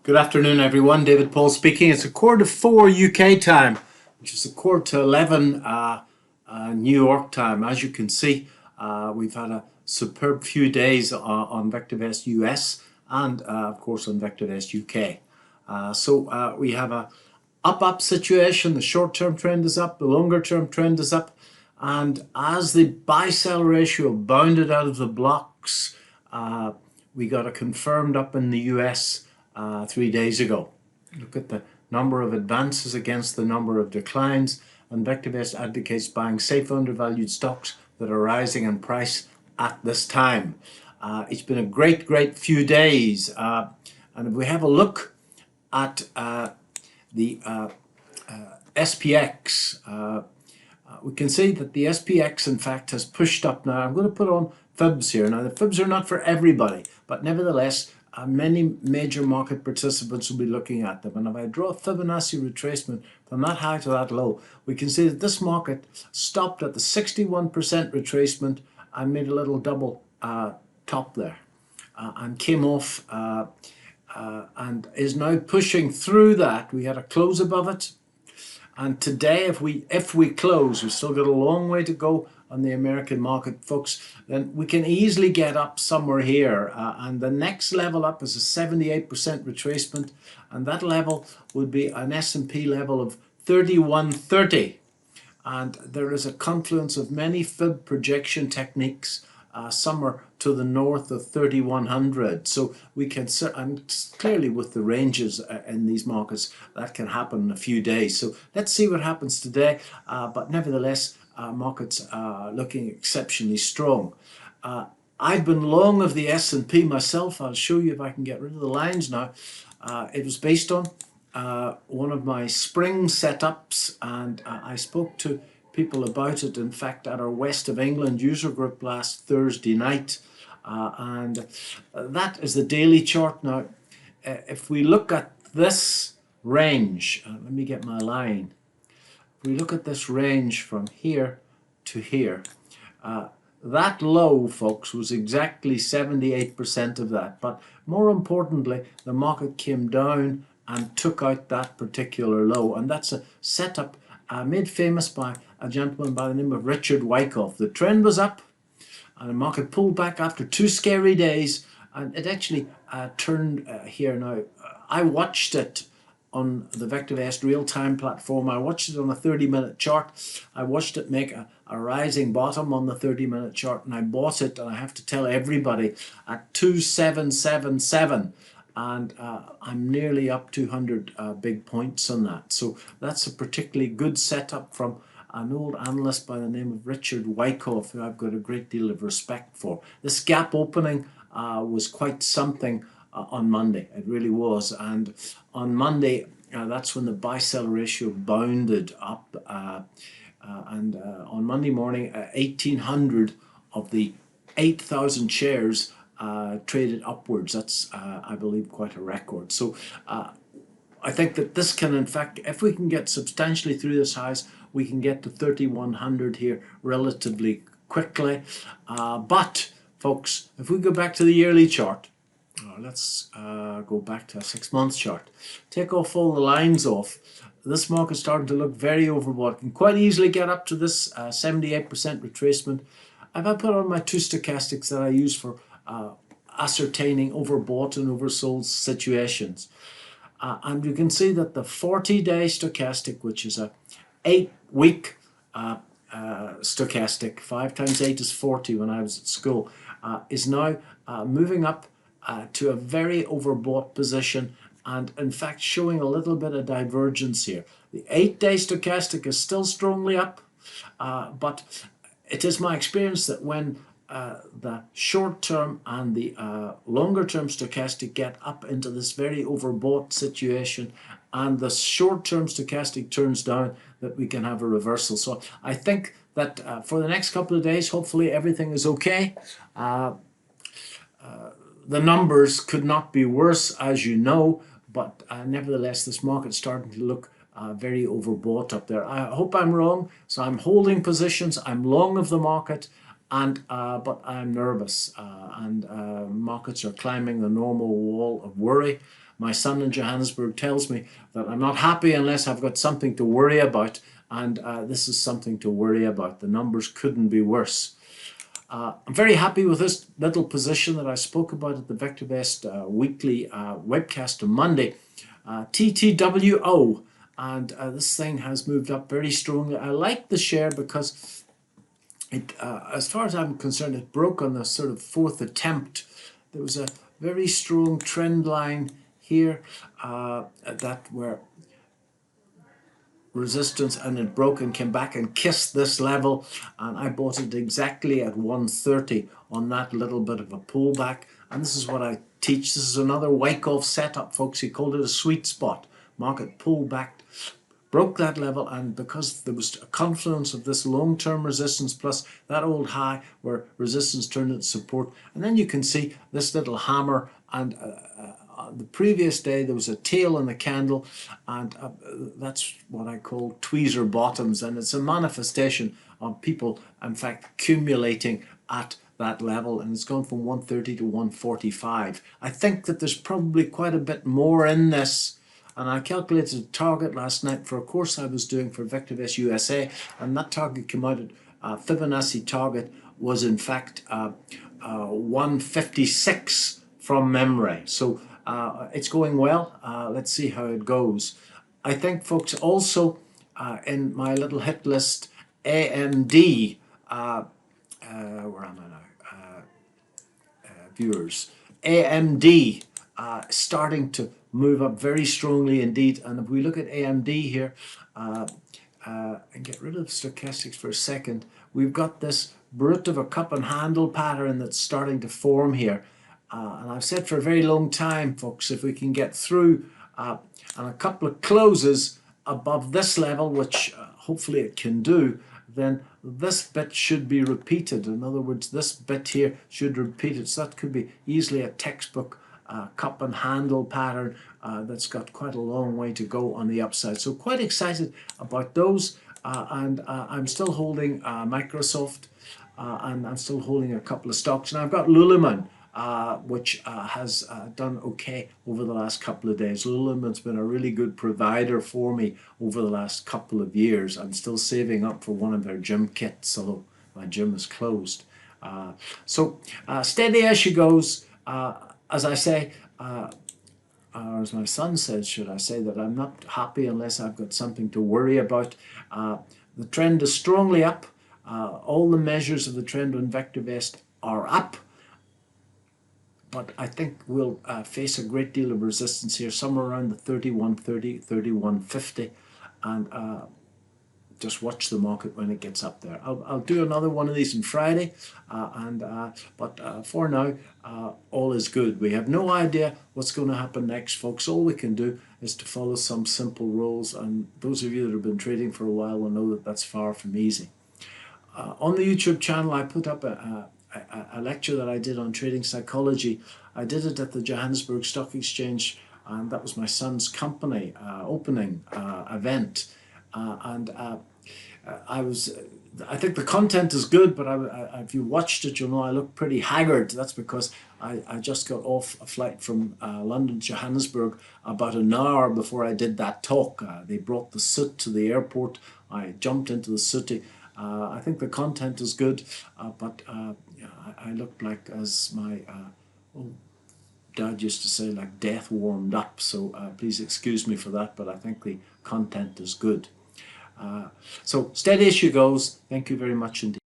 Good afternoon, everyone. David Paul speaking. It's a quarter to 4 UK time, which is a quarter to 11 New York time. As you can see, we've had a superb few days on VectorVest US and, of course, on VectorVest UK. So we have a up situation. The short-term trend is up. The longer-term trend is up. And as the buy-sell ratio bounded out of the blocks, we got a confirmed up in the US 3 days ago. Look at the number of advances against the number of declines, and VectorVest advocates buying safe undervalued stocks that are rising in price at this time. It's been a great few days, and if we have a look at the SPX, we can see that the SPX in fact has pushed up now. I'm going to put on fibs here. Now the fibs are not for everybody, but nevertheless many major market participants will be looking at them. And if I draw a Fibonacci retracement from that high to that low, we can see that this market stopped at the 61% retracement and made a little double top there and came off and is now pushing through that. We had a close above it, and today if we close, we've still got a long way to go on the American market, folks, then we can easily get up somewhere here, and the next level up is a 78% retracement, and that level would be an S&P level of 3130, and there is a confluence of many fib projection techniques somewhere to the north of 3100. So we can, and clearly with the ranges in these markets, that can happen in a few days. So let's see what happens today, but nevertheless markets looking exceptionally strong. I've been long of the S&P myself. I'll show you if I can get rid of the lines now. It was based on one of my spring setups, and I spoke to people about it, in fact, at our West of England user group last Thursday night, and that is the daily chart. Now if we look at this range, let me get my line. If we look at this range from here to here, that low, folks, was exactly 78% of that. But more importantly, the market came down and took out that particular low, and that's a setup made famous by a gentleman by the name of Richard Wyckoff. The trend was up, and the market pulled back after 2 scary days, and it actually turned here. Now, I watched it on the VectorVest real-time platform. I watched it on a 30-minute chart. I watched it make a rising bottom on the 30-minute chart, and I bought it, and I have to tell everybody, at 2777. And I'm nearly up 200 big points on that. So that's a particularly good setup from an old analyst by the name of Richard Wyckoff, who I've got a great deal of respect for. This gap opening was quite something on Monday. It really was. And on Monday, that's when the buy-sell ratio bounded up. And on Monday morning, 1,800 of the 8,000 shares traded upwards. That's, I believe, quite a record. So I think that this can, in fact, if we can get substantially through this highs, we can get to 3,100 here relatively quickly. But, folks, if we go back to the yearly chart, let's go back to a 6-month chart. Take off all the lines off. This market's starting to look very overbought. Can quite easily get up to this 78% retracement. If I put on my 2 stochastics that I use for ascertaining overbought and oversold situations, and you can see that the 40-day stochastic, which is a 8-week stochastic, 5 times 8 is 40 when I was at school, is now moving up to a very overbought position, and in fact showing a little bit of divergence here. The 8-day stochastic is still strongly up, but it is my experience that when the short-term and the longer-term stochastic get up into this very overbought situation, and the short-term stochastic turns down, that we can have a reversal. So I think that for the next couple of days, hopefully everything is okay. The numbers could not be worse, as you know, but nevertheless, this market's starting to look very overbought up there. I hope I'm wrong, so I'm holding positions. I'm long of the market, and but I'm nervous, and markets are climbing the normal wall of worry. My son in Johannesburg tells me that I'm not happy unless I've got something to worry about, and this is something to worry about. The numbers couldn't be worse. I'm very happy with this little position that I spoke about at the VectorVest weekly webcast on Monday. TTWO, and this thing has moved up very strongly. I like the share because it, as far as I'm concerned, it broke on the sort of fourth attempt. There was a very strong trend line here that were resistance, and it broke and came back and kissed this level, and I bought it exactly at 130 on that little bit of a pullback. And this is what I teach. This is another Wyckoff setup, folks. He called it a sweet spot. Market pulled back, broke that level, and because there was a confluence of this long-term resistance plus that old high where resistance turned into support, and then you can see this little hammer, and the previous day there was a tail in the candle, and that's what I call tweezer bottoms, and it's a manifestation of people in fact accumulating at that level, and it's gone from 130 to 145. I think that there's probably quite a bit more in this, and I calculated a target last night for a course I was doing for VectorVest USA, and that target came out at Fibonacci target was in fact 156 from memory. So it's going well. Let's see how it goes. I think, folks, also in my little hit list, AMD, where am I now? Viewers. AMD starting to move up very strongly indeed. And if we look at AMD here, and get rid of stochastics for a second, we've got this brute of a cup and handle pattern that's starting to form here. And I've said for a very long time, folks, if we can get through and a couple of closes above this level, which hopefully it can do, then this bit should be repeated. In other words, this bit here should repeat it. So that could be easily a textbook cup and handle pattern that's got quite a long way to go on the upside. So quite excited about those. And I'm still holding Microsoft, and I'm still holding a couple of stocks. And I've got Lululemon, which has done okay over the last couple of days. Lululemon's been a really good provider for me over the last couple of years. I'm still saving up for one of their gym kits, although my gym is closed. So steady as she goes. As I say, or as my son says, should I say, that I'm not happy unless I've got something to worry about. The trend is strongly up. All the measures of the trend on VectorVest are up. But I think we'll face a great deal of resistance here, somewhere around the 31.30, 31.50, and just watch the market when it gets up there. I'll do another one of these on Friday, but for now, all is good. We have no idea what's going to happen next, folks. All we can do is to follow some simple rules, and those of you that have been trading for a while will know that that's far from easy. On the YouTube channel, I put up a lecture that I did on trading psychology. I did it at the Johannesburg Stock Exchange, and that was my son's company opening event. I think the content is good, but if you watched it, you'll know I look pretty haggard. That's because I just got off a flight from London to Johannesburg about an hour before I did that talk. They brought the suit to the airport. I jumped into the suit. I think the content is good, but I looked like, as my old dad used to say, like death warmed up. So please excuse me for that, but I think the content is good. So steady as she goes. Thank you very much indeed.